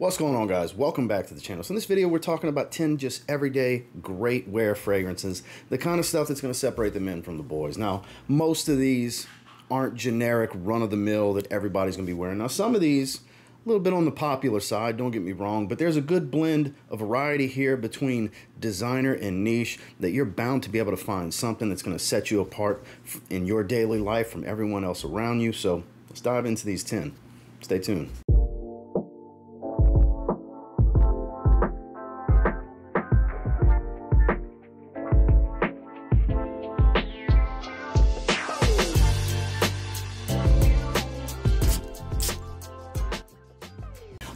What's going on, guys? Welcome back to the channel. So in this video we're talking about 10 just everyday great wear fragrances, the kind of stuff that's going to separate the men from the boys. Now most of these aren't generic run-of-the-mill that everybody's going to be wearing. Now some of these a little bit on the popular side, don't get me wrong, but there's a good blend of variety here between designer and niche that you're bound to be able to find something that's going to set you apart in your daily life from everyone else around you. So let's dive into these 10. Stay tuned.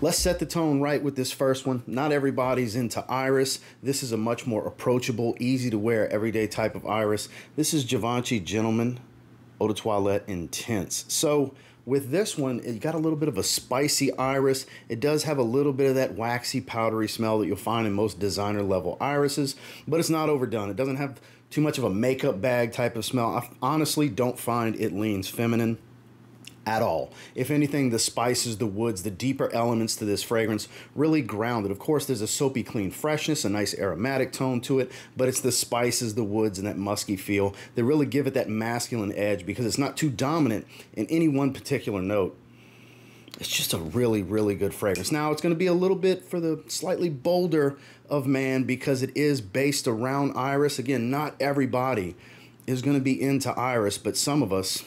Let's set the tone right with this first one. Not everybody's into iris. This is a much more approachable, easy to wear, everyday type of iris. This is Givenchy Gentleman Eau de Toilette Intense. So with this one, it got a little bit of a spicy iris. It does have a little bit of that waxy, powdery smell that you'll find in most designer level irises, but it's not overdone. It doesn't have too much of a makeup bag type of smell. I honestly don't find it leans feminine at all. If anything, the spices, the woods, the deeper elements to this fragrance really grounded. Of course, there's a soapy, clean freshness, a nice aromatic tone to it, but it's the spices, the woods, and that musky feel that really give it that masculine edge because it's not too dominant in any one particular note. It's just a really, really good fragrance. Now, it's going to be a little bit for the slightly bolder of man because it is based around iris. Again, not everybody is going to be into iris, but some of us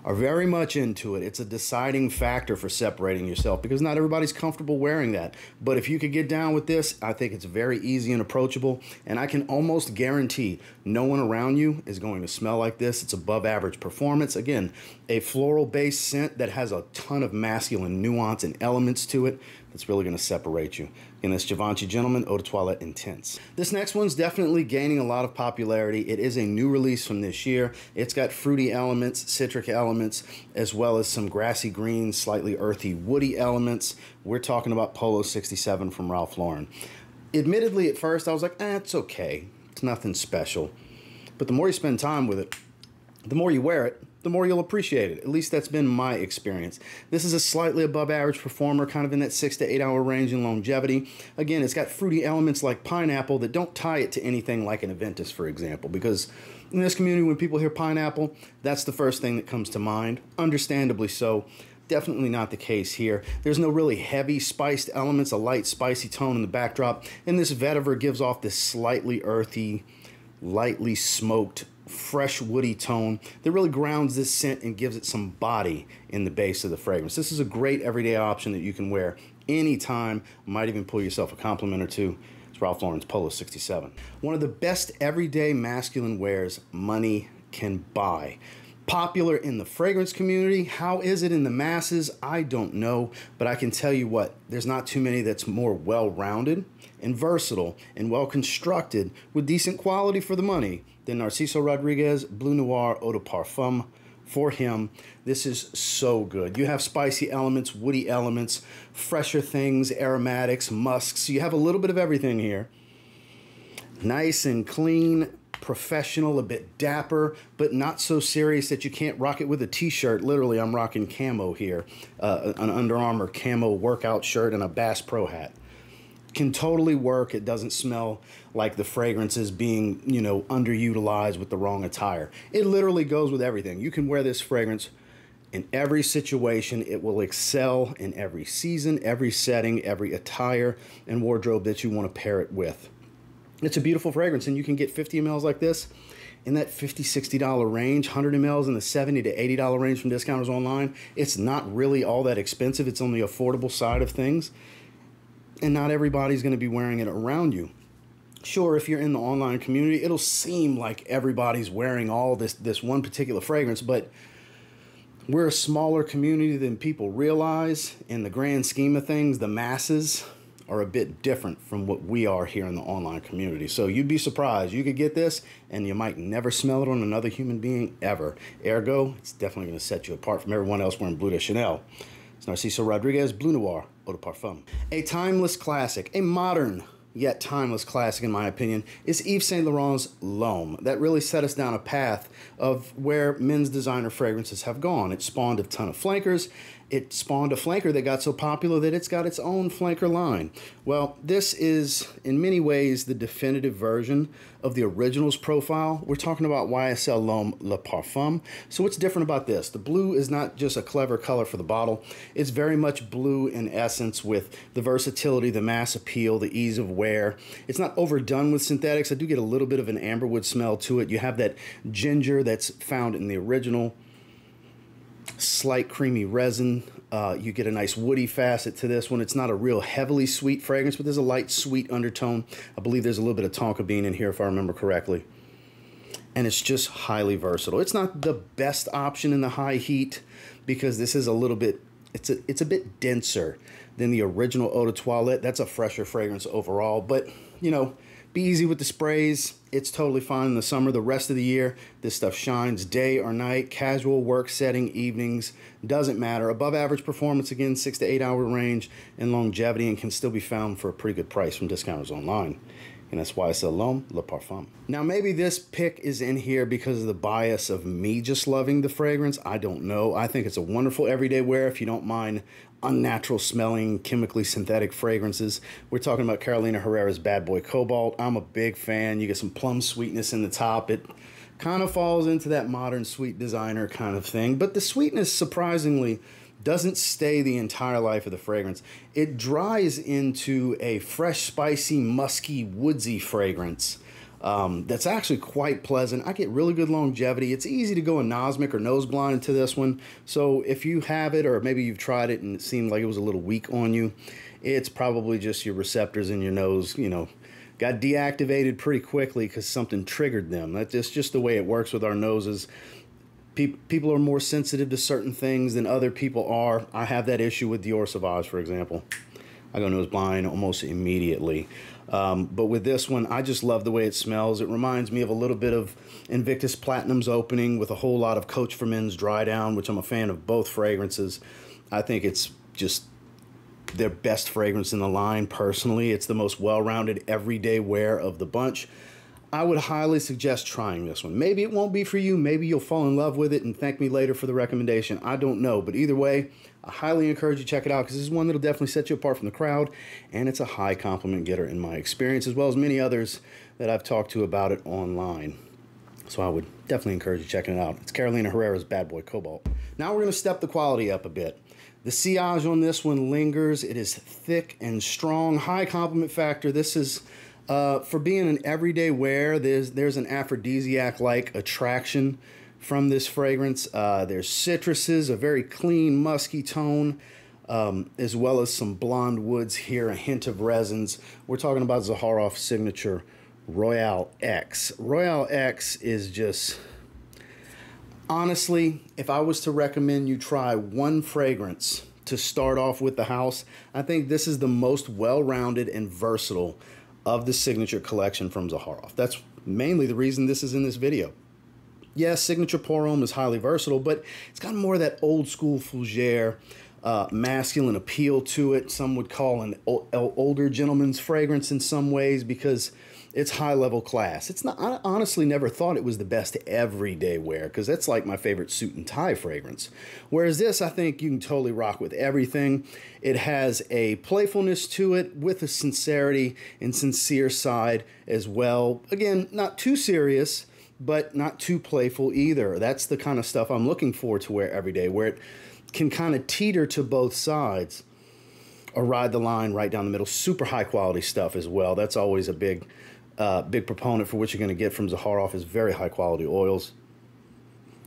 are very much into it. It's a deciding factor for separating yourself because not everybody's comfortable wearing that. But if you could get down with this, I think it's very easy and approachable. And I can almost guarantee no one around you is going to smell like this. It's above average performance. Again, a floral based scent that has a ton of masculine nuance and elements to it that's really going to separate you. Again, this Givenchy Gentleman Eau de Toilette Intense. This next one's definitely gaining a lot of popularity. It is a new release from this year. It's got fruity elements, citric elements, as well as some grassy green, slightly earthy, woody elements. We're talking about Polo 67 from Ralph Lauren. Admittedly, at first, I was like, it's okay. It's nothing special. But the more you spend time with it, the more you wear it, the more you'll appreciate it. At least that's been my experience. This is a slightly above average performer, kind of in that 6 to 8 hour range in longevity. Again, it's got fruity elements like pineapple that don't tie it to anything like an Aventus, for example, because in this community, when people hear pineapple, that's the first thing that comes to mind. Understandably so. Definitely not the case here. There's no really heavy spiced elements, a light spicy tone in the backdrop, and this vetiver gives off this slightly earthy, lightly smoked, fresh woody tone that really grounds this scent and gives it some body in the base of the fragrance. This is a great everyday option that you can wear anytime. Might even pull yourself a compliment or two. It's Ralph Lauren's Polo 67. One of the best everyday masculine wears money can buy. Popular in the fragrance community. How is it in the masses? I don't know, but I can tell you what, there's not too many that's more well-rounded and versatile and well-constructed with decent quality for the money than Narciso Rodriguez Bleu Noir Eau de Parfum. For him, this is so good. You have spicy elements, woody elements, fresher things, aromatics, musks. You have a little bit of everything here. Nice and clean, professional, a bit dapper, but not so serious that you can't rock it with a t-shirt. Literally, I'm rocking camo here, an Under Armour camo workout shirt and a Bass Pro hat. Can totally work. It doesn't smell like the fragrance is being, underutilized with the wrong attire. It literally goes with everything. You can wear this fragrance in every situation. It will excel in every season, every setting, every attire and wardrobe that you want to pair it with. It's a beautiful fragrance, and you can get 50 mLs like this in that $50, $60 range, 100 mLs in the $70 to $80 range from discounters online. It's not really all that expensive. It's on the affordable side of things, and not everybody's going to be wearing it around you. Sure, if you're in the online community, it'll seem like everybody's wearing all this one particular fragrance, but we're a smaller community than people realize. In the grand scheme of things, the masses are a bit different from what we are here in the online community. So you'd be surprised. You could get this and you might never smell it on another human being ever. Ergo, it's definitely going to set you apart from everyone else wearing Bleu de Chanel. It's Narciso Rodriguez Bleu Noir Eau de Parfum. A timeless classic, a modern yet timeless classic in my opinion, is Yves Saint Laurent's L'homme. That really set us down a path of where men's designer fragrances have gone. It spawned a ton of flankers, it spawned a flanker that got so popular that it's got its own flanker line. Well, this is in many ways the definitive version of the original's profile. We're talking about YSL L'homme Le Parfum. So what's different about this? The blue is not just a clever color for the bottle. It's very much blue in essence, with the versatility, the mass appeal, the ease of wear. It's not overdone with synthetics. I do get a little bit of an amberwood smell to it. You have that ginger that's found in the original. Slight creamy resin. You get a nice woody facet to this one. It's not a real heavily sweet fragrance, but there's a light sweet undertone. I believe there's a little bit of tonka bean in here if I remember correctly. And it's just highly versatile. It's not the best option in the high heat because this is a little bit, it's a bit denser than the original Eau de Toilette. That's a fresher fragrance overall, but you know, be easy with the sprays. It's totally fine in the summer. The rest of the year, this stuff shines day or night, casual work setting, evenings, doesn't matter. Above average performance, again, 6 to 8 hour range and longevity, and can still be found for a pretty good price from discounters online. And that's YSL L'homme Le Parfum. Now, maybe this pick is in here because of the bias of me just loving the fragrance. I don't know. I think it's a wonderful everyday wear if you don't mind unnatural smelling, chemically synthetic fragrances. We're talking about Carolina Herrera's Bad Boy Cobalt. I'm a big fan. You get some plum sweetness in the top. It kind of falls into that modern sweet designer kind of thing. But the sweetness, surprisingly, doesn't stay the entire life of the fragrance. It dries into a fresh, spicy, musky, woodsy fragrance that's actually quite pleasant. I get really good longevity. It's easy to go anosmic or nose blind to this one. So if you have it, or maybe you've tried it and it seemed like it was a little weak on you, it's probably just your receptors in your nose, you know, got deactivated pretty quickly because something triggered them. That's just the way it works with our noses. People are more sensitive to certain things than other people are. I have that issue with Dior Sauvage, for example. I go nose blind almost immediately. But with this one, I just love the way it smells. It reminds me of a little bit of Invictus Platinum's opening with a whole lot of Coach for Men's Dry Down, which I'm a fan of both fragrances. I think it's just their best fragrance in the line, personally. It's the most well-rounded everyday wear of the bunch. I would highly suggest trying this one. Maybe it won't be for you. Maybe you'll fall in love with it and thank me later for the recommendation. I don't know. But either way, I highly encourage you to check it out because this is one that'll definitely set you apart from the crowd. And it's a high compliment getter in my experience, as well as many others that I've talked to about it online. So I would definitely encourage you checking it out. It's Carolina Herrera's Bad Boy Cobalt. Now we're going to step the quality up a bit. The sillage on this one lingers. It is thick and strong. High compliment factor. This is... for being an everyday wear, there's an aphrodisiac-like attraction from this fragrance. There's citruses, a very clean, musky tone, as well as some blonde woods here, a hint of resins. We're talking about Zaharoff signature Royale X. Royale X is just... Honestly, if I was to recommend you try one fragrance to start off with the house, I think this is the most well-rounded and versatile of the signature collection from Zaharoff. That's mainly the reason this is in this video. Yes, signature pour homme is highly versatile, but it's got more of that old school fougere, masculine appeal to it. Some would call an older gentleman's fragrance in some ways because it's high level class. It's not, I honestly never thought it was the best everyday wear because that's like my favorite suit and tie fragrance. Whereas this, I think you can totally rock with everything. It has a playfulness to it with a sincerity and sincere side as well. Again, not too serious, but not too playful either. That's the kind of stuff I'm looking for to wear every day, where it can kind of teeter to both sides or ride the line right down the middle. Super high quality stuff as well. That's always a big proponent for what you're going to get from Zaharoff is very high quality oils.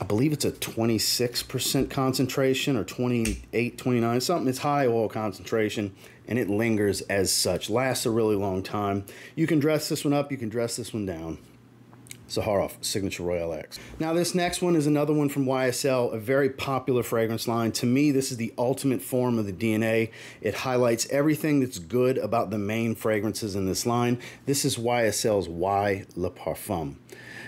I believe it's a 26% concentration or 28, 29, something. It's high oil concentration and it lingers as such. Lasts a really long time. You can dress this one up. You can dress this one down. Zaharoff Signature Royale X. Now this next one is another one from YSL, a very popular fragrance line. To me, this is the ultimate form of the DNA. It highlights everything that's good about the main fragrances in this line. This is YSL's Y Le Parfum.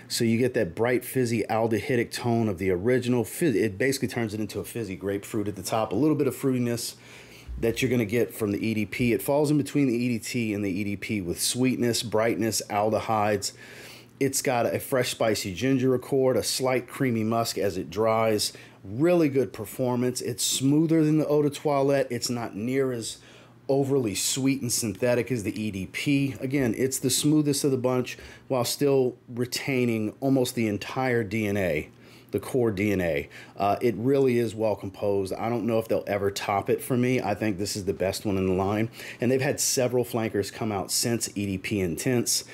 So you get that bright fizzy aldehydic tone of the original. It basically turns it into a fizzy grapefruit at the top. A little bit of fruitiness that you're going to get from the EDP. It falls in between the EDT and the EDP with sweetness, brightness, aldehydes. It's got a fresh spicy ginger accord, a slight creamy musk as it dries. Really good performance. It's smoother than the Eau de Toilette. It's not near as overly sweet and synthetic as the EDP. Again, it's the smoothest of the bunch while still retaining almost the entire DNA, the core DNA. It really is well composed. I don't know if they'll ever top it for me. I think this is the best one in the line. And they've had several flankers come out since, EDP Intense,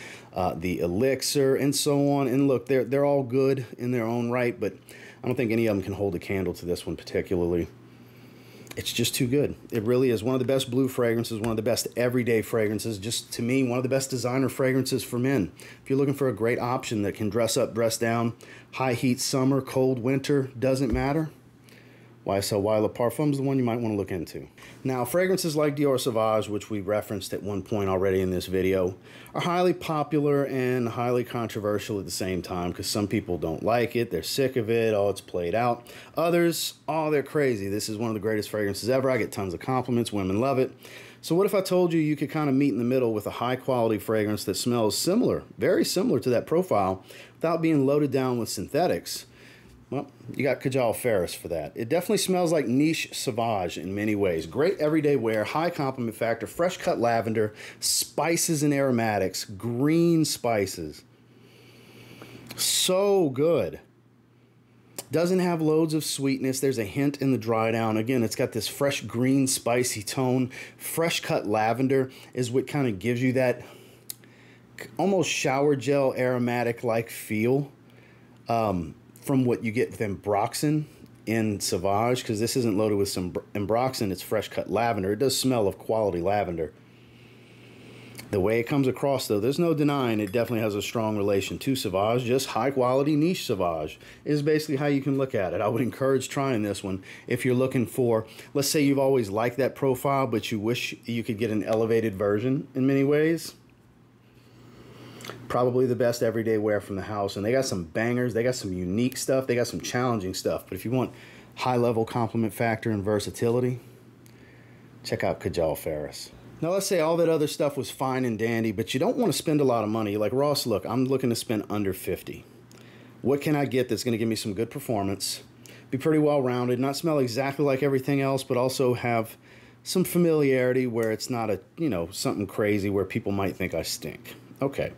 the Elixir, and so on. And look, they're all good in their own right, but I don't think any of them can hold a candle to this one particularly. It's just too good. It really is one of the best blue fragrances, one of the best everyday fragrances. Just to me, one of the best designer fragrances for men. If you're looking for a great option that can dress up, dress down, high heat summer, cold winter, doesn't matter, YSL Y Le Parfum is the one you might want to look into. Now, fragrances like Dior Sauvage, which we referenced at one point already in this video, are highly popular and highly controversial at the same time because some people don't like it, they're sick of it, oh, it's played out. Others, oh, they're crazy. This is one of the greatest fragrances ever. I get tons of compliments, women love it. So what if I told you you could kind of meet in the middle with a high quality fragrance that smells similar, very similar to that profile, without being loaded down with synthetics? Well, you got Kajal Faris for that. It definitely smells like niche Sauvage in many ways. Great everyday wear, high compliment factor, fresh cut lavender, spices and aromatics, green spices. So good. Doesn't have loads of sweetness. There's a hint in the dry down. Again, it's got this fresh green spicy tone. Fresh cut lavender is what kind of gives you that almost shower gel aromatic like feel. From what you get with Ambroxan in Sauvage, because this isn't loaded with some Ambroxan, it's fresh cut lavender. It does smell of quality lavender. The way it comes across, though, there's no denying it definitely has a strong relation to Sauvage. Just high quality niche Sauvage is basically how you can look at it. I would encourage trying this one if you're looking for, let's say you've always liked that profile, but you wish you could get an elevated version in many ways. Probably the best everyday wear from the house. And they got some bangers. They got some unique stuff. They got some challenging stuff. But if you want high-level compliment factor and versatility, check out Kajal Faris. Now, let's say all that other stuff was fine and dandy, but you don't want to spend a lot of money. Like, Ross, look, I'm looking to spend under $50. What can I get that's going to give me some good performance, be pretty well-rounded, not smell exactly like everything else, but also have some familiarity where it's not a, something crazy where people might think I stink? Okay.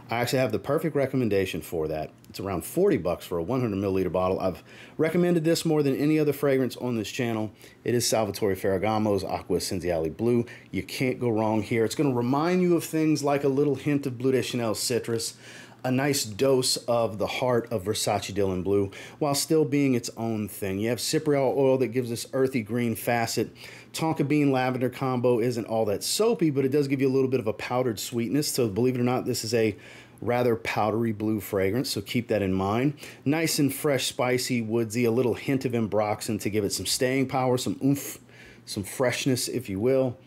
I actually have the perfect recommendation for that. It's around 40 bucks for a 100 milliliter bottle. I've recommended this more than any other fragrance on this channel. It is Salvatore Ferragamo's Acqua Essenziale Bleu. You can't go wrong here. It's going to remind you of things like a little hint of Bleu de Chanel citrus, a nice dose of the heart of Versace Dylan Blue, while still being its own thing. You have cypriol oil that gives this earthy green facet. Tonka bean lavender combo isn't all that soapy, but it does give you a little bit of a powdered sweetness. So believe it or not, this is a rather powdery blue fragrance, so keep that in mind. Nice and fresh, spicy, woodsy, a little hint of Ambroxan to give it some staying power, some oomph, some freshness, if you will.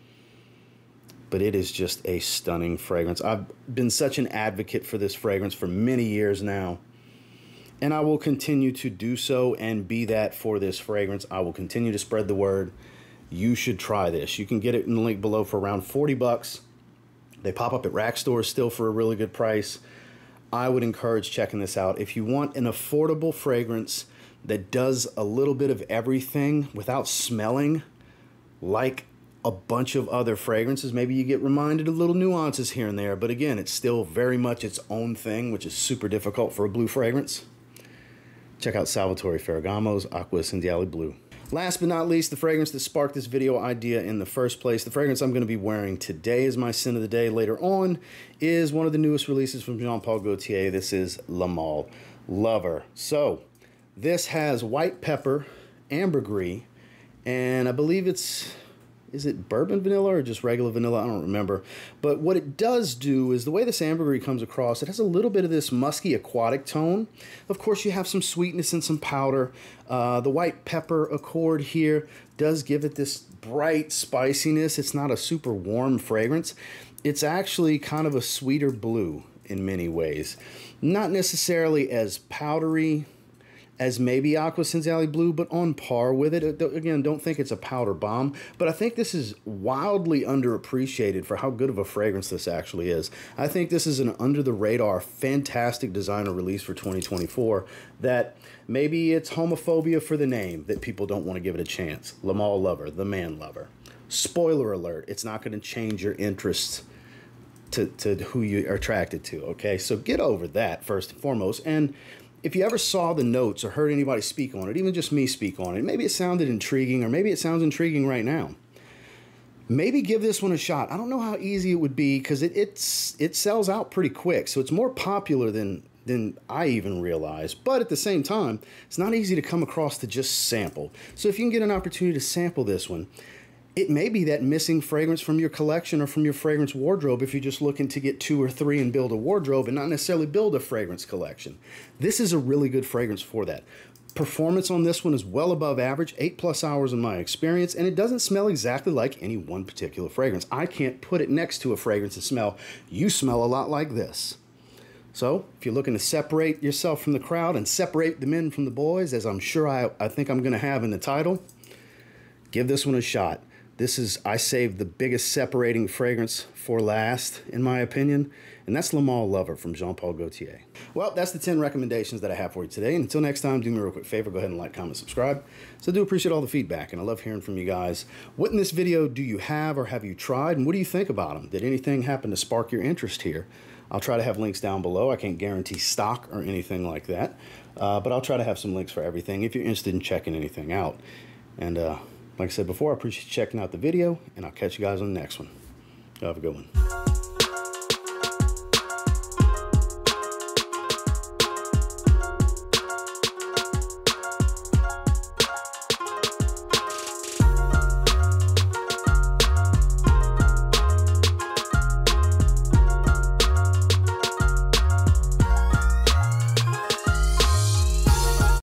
But it is just a stunning fragrance. I've been such an advocate for this fragrance for many years now, and I will continue to do so and be that for this fragrance. I will continue to spread the word. You should try this. You can get it in the link below for around 40 bucks. They pop up at rack stores still for a really good price. I would encourage checking this out. If you want an affordable fragrance that does a little bit of everything without smelling like a bunch of other fragrances, maybe you get reminded of little nuances here and there, but again, it's still very much its own thing, which is super difficult for a blue fragrance. Check out Salvatore Ferragamo's Acqua Essenziale Bleu. Last but not least, the fragrance that sparked this video idea in the first place, the fragrance I'm going to be wearing today as my scent of the day later on, is one of the newest releases from Jean-Paul Gaultier. This is Le Lover. So, this has white pepper, ambergris, and I believe it's, is it bourbon vanilla or just regular vanilla? I don't remember. But what it does do is the way this ambergris comes across, it has a little bit of this musky aquatic tone. Of course, you have some sweetness and some powder. The white pepper accord here does give it this bright spiciness. It's not a super warm fragrance. It's actually kind of a sweeter blue in many ways. Not necessarily as powdery as maybe Acqua Essenziale Blue, but on par with it. Again, don't think it's a powder bomb, but I think this is wildly underappreciated for how good of a fragrance this actually is. I think this is an under-the-radar, fantastic designer release for 2024 that maybe it's homophobia for the name, that people don't want to give it a chance. Le Male Lover, the man lover. Spoiler alert, it's not going to change your interests to who you are attracted to, okay? So get over that first and foremost. And if you ever saw the notes or heard anybody speak on it, even just me speak on it, maybe it sounded intriguing, or maybe it sounds intriguing right now. Maybe give this one a shot. I don't know how easy it would be, because it sells out pretty quick, so it's more popular than I even realized. But at the same time, it's not easy to come across to just sample. So if you can get an opportunity to sample this one, it may be that missing fragrance from your collection or from your fragrance wardrobe if you're just looking to get 2 or 3 and build a wardrobe and not necessarily build a fragrance collection. This is a really good fragrance for that. Performance on this one is well above average, 8+ hours in my experience, and it doesn't smell exactly like any one particular fragrance. I can't put it next to a fragrance and smell. You smell a lot like this. So if you're looking to separate yourself from the crowd and separate the men from the boys, as I'm sure I think I'm going to have in the title, give this one a shot. I saved the biggest separating fragrance for last, in my opinion, and that's Le Male Lover from Jean-Paul Gaultier. Well, that's the 10 recommendations that I have for you today. And until next time, do me a real quick favor, go ahead and like, comment, subscribe. So I do appreciate all the feedback, and I love hearing from you guys. What in this video do you have or have you tried, and what do you think about them? Did anything happen to spark your interest here? I'll try to have links down below. I can't guarantee stock or anything like that, but I'll try to have some links for everything if you're interested in checking anything out. And like I said before, I appreciate you checking out the video, and I'll catch you guys on the next one. Y'all have a good one.